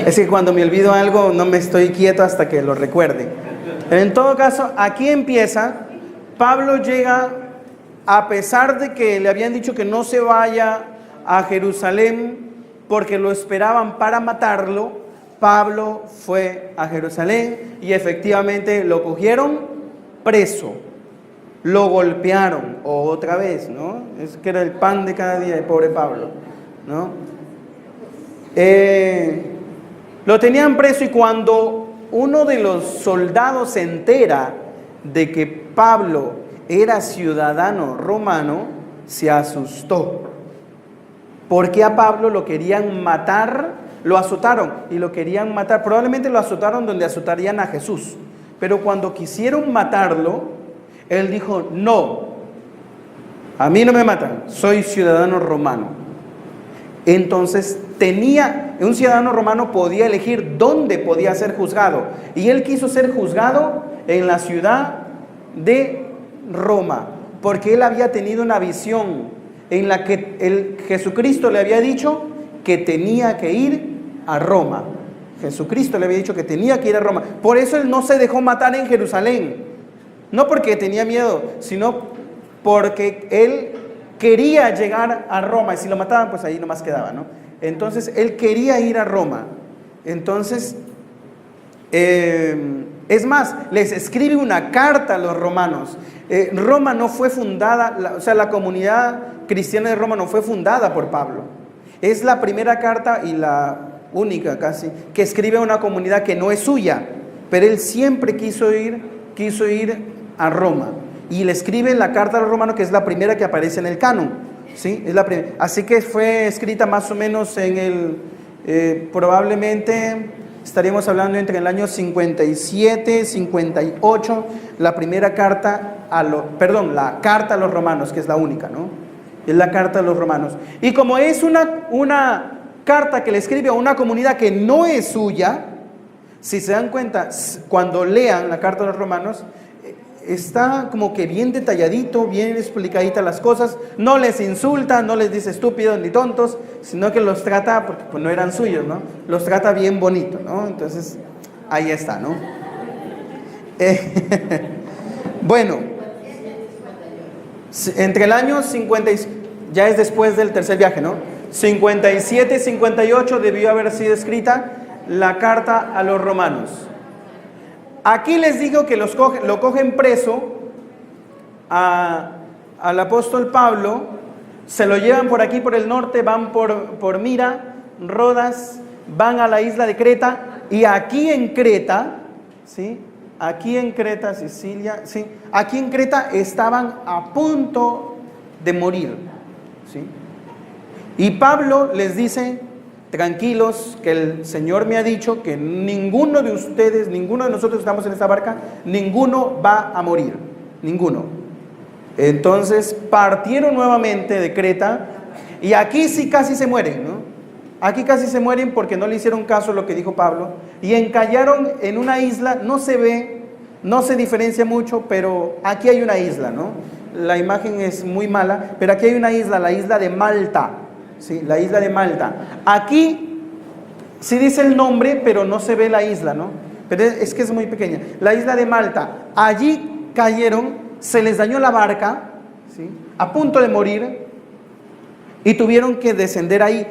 Speaker 2: es que cuando me olvido algo no me estoy quieto hasta que lo recuerde. En todo caso, aquí empieza. Pablo llega, a pesar de que le habían dicho que no se vaya a Jerusalén porque lo esperaban para matarlo. Pablo fue a Jerusalén y efectivamente lo cogieron preso, lo golpearon otra vez, ¿no? Es que era el pan de cada día de pobre Pablo, ¿no? Lo tenían preso y cuando uno de los soldados se entera de que Pablo era ciudadano romano, se asustó. Porque a Pablo lo querían matar, lo azotaron y lo querían matar. Probablemente lo azotaron donde azotarían a Jesús. Pero cuando quisieron matarlo, él dijo, no, a mí no me matan, soy ciudadano romano. Entonces un ciudadano romano podía elegir dónde podía ser juzgado. Y él quiso ser juzgado en la ciudad de Roma, porque él había tenido una visión en la que Jesucristo le había dicho que tenía que ir a Roma. Jesucristo le había dicho que tenía que ir a Roma. Por eso él no se dejó matar en Jerusalén. No porque tenía miedo, sino porque él quería llegar a Roma. Y si lo mataban, pues ahí nomás quedaba, ¿no? Entonces él quería ir a Roma. Entonces, es más, les escribe una carta a los romanos. Roma no fue fundada, la comunidad cristiana de Roma no fue fundada por Pablo. Es la primera carta y la única casi que escribe a una comunidad que no es suya, pero él siempre quiso ir a Roma. y le escribe la carta a los romanos, que es la primera que aparece en el canon, ¿sí? Es la así que fue escrita más o menos en el, probablemente estaríamos hablando entre el año 57, 58, la primera carta la carta a los romanos, que es la única, ¿no? Es la carta a los romanos. Y como es una carta que le escribe a una comunidad que no es suya, si se dan cuenta, cuando lean la carta a los romanos, está como que bien detalladito, bien explicadita las cosas, no les insulta, no les dice estúpidos ni tontos, sino que los trata, porque pues no eran suyos, ¿no? Los trata bien bonito, ¿no? Entonces, ahí está, ¿no? Bueno, entre el año 50, ya es después del tercer viaje, ¿no? 57 y 58 debió haber sido escrita la carta a los romanos. Aquí les digo que lo cogen preso al apóstol Pablo, se lo llevan por aquí por el norte, van por Mira, Rodas, van a la isla de Creta, y aquí en Creta, ¿sí? Aquí en Creta, Sicilia, ¿sí? Aquí en Creta estaban a punto de morir, ¿sí? Y Pablo les dice: tranquilos, que el Señor me ha dicho que ninguno de ustedes, ninguno de nosotros estamos en esta barca, ninguno va a morir, ninguno. Entonces partieron nuevamente de Creta, y aquí sí casi se mueren, ¿no? Aquí casi se mueren porque no le hicieron caso a lo que dijo Pablo, y encallaron en una isla. No se ve, no se diferencia mucho, pero aquí hay una isla, ¿no? La imagen es muy mala, pero aquí hay una isla, la isla de Malta. Sí, la isla de Malta. Aquí sí dice el nombre, pero no se ve la isla, ¿no? Pero es que es muy pequeña. La isla de Malta. Allí cayeron, se les dañó la barca, ¿sí? A punto de morir, y tuvieron que descender ahí.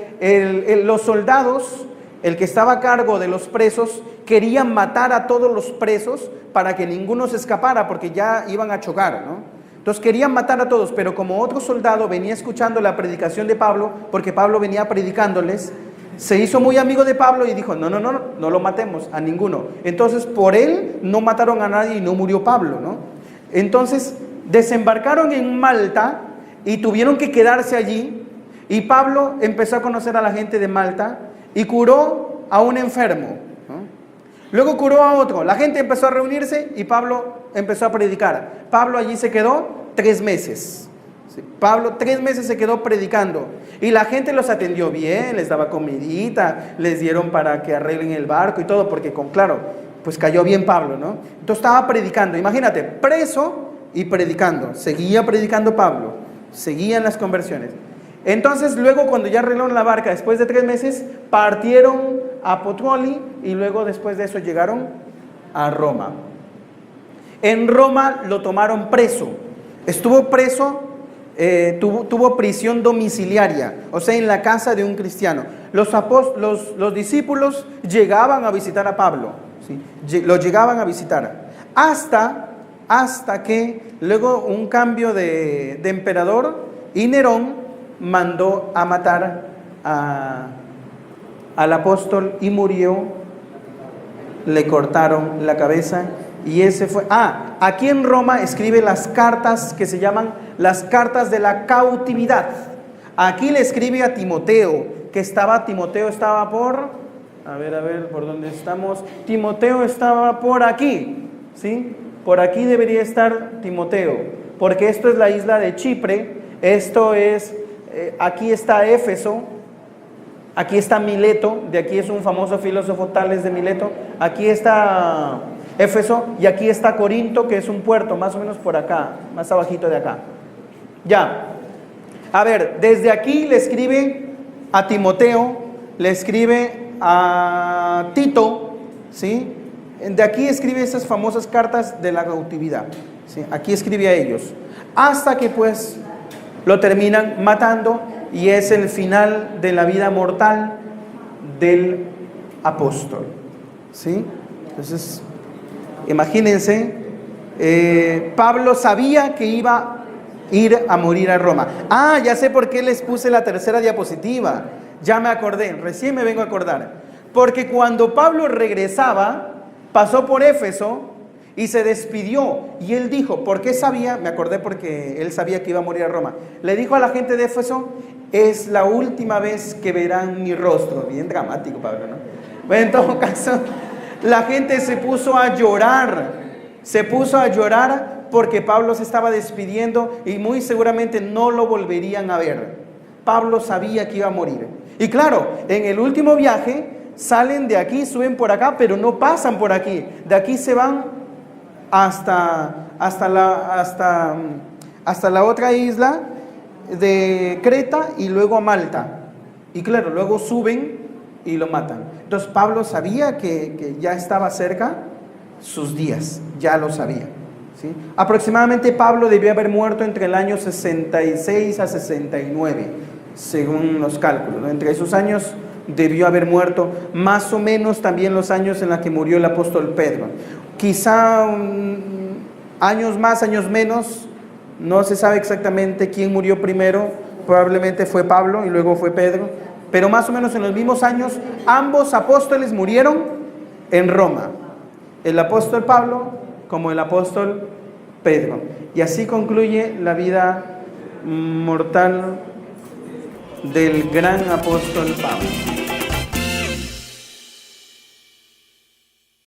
Speaker 2: Los soldados, el que estaba a cargo de los presos, querían matar a todos los presos para que ninguno se escapara, porque ya iban a chocar, ¿no? Entonces querían matar a todos, pero como otro soldado venía escuchando la predicación de Pablo, porque Pablo venía predicándoles, se hizo muy amigo de Pablo y dijo: no lo matemos a ninguno. Entonces por él no mataron a nadie y no murió Pablo, ¿no? Entonces desembarcaron en Malta y tuvieron que quedarse allí, y Pablo empezó a conocer a la gente de Malta y curó a un enfermo, ¿no? Luego curó a otro, la gente empezó a reunirse y Pablo empezó a predicar. Pablo allí se quedó 3 meses. ¿Sí? Pablo 3 meses se quedó predicando, y la gente los atendió bien, les daba comidita, les dieron para que arreglen el barco y todo, porque claro, pues cayó bien Pablo, ¿no? Entonces estaba predicando, imagínate, preso y predicando, seguía predicando Pablo, seguían las conversiones. Entonces luego, cuando ya arreglaron la barca, después de 3 meses, partieron a Puteoli, y luego después de eso llegaron a Roma. En Roma lo tomaron preso, estuvo preso, tuvo prisión domiciliaria, o sea, en la casa de un cristiano. Los discípulos llegaban a visitar a Pablo, ¿sí? Lo llegaban a visitar, hasta que luego un cambio de emperador, y Nerón mandó a matar al apóstol, y murió, le cortaron la cabeza, y ese fue. Aquí en Roma escribe las cartas que se llaman las cartas de la cautividad. Aquí le escribe a Timoteo, Timoteo estaba por, a ver, ¿por dónde estamos? Timoteo estaba por aquí, ¿sí? Por aquí debería estar Timoteo, porque esto es la isla de Chipre, esto es, aquí está Éfeso, aquí está Mileto, de aquí es un famoso filósofo Tales de Mileto, aquí está Éfeso, y aquí está Corinto, que es un puerto, más o menos por acá, más abajito de acá. Ya, a ver, desde aquí le escribe a Timoteo, le escribe a Tito, ¿sí? De aquí escribe esas famosas cartas de la cautividad, ¿sí? Aquí escribe a ellos, hasta que pues lo terminan matando, y es el final de la vida mortal del apóstol, ¿sí? Entonces, imagínense, Pablo sabía que iba a ir a morir a Roma. Ya sé por qué les puse la tercera diapositiva, ya me acordé, recién me vengo a acordar, porque cuando Pablo regresaba, pasó por Éfeso, y se despidió. Y él dijo, ¿por qué sabía? Me acordé porque él sabía que iba a morir a Roma. Le dijo a la gente de Éfeso, es la última vez que verán mi rostro. Bien dramático, Pablo, ¿no? Bueno, en todo caso, la gente se puso a llorar. Se puso a llorar porque Pablo se estaba despidiendo y muy seguramente no lo volverían a ver. Pablo sabía que iba a morir. Y claro, en el último viaje salen de aquí, suben por acá, pero no pasan por aquí. De aquí se van hasta la otra isla de Creta y luego a Malta. Y claro, luego suben y lo matan. Entonces Pablo sabía que ya estaba cerca sus días, ya lo sabía, ¿sí? Aproximadamente Pablo debió haber muerto entre el año 66 a 69, según los cálculos, ¿no? Entre esos años debió haber muerto, más o menos también los años en los que murió el apóstol Pedro. Quizá años más, años menos, no se sabe exactamente quién murió primero, probablemente fue Pablo y luego fue Pedro, pero más o menos en los mismos años ambos apóstoles murieron en Roma, el apóstol Pablo como el apóstol Pedro. Y así concluye la vida mortal del gran apóstol Pablo.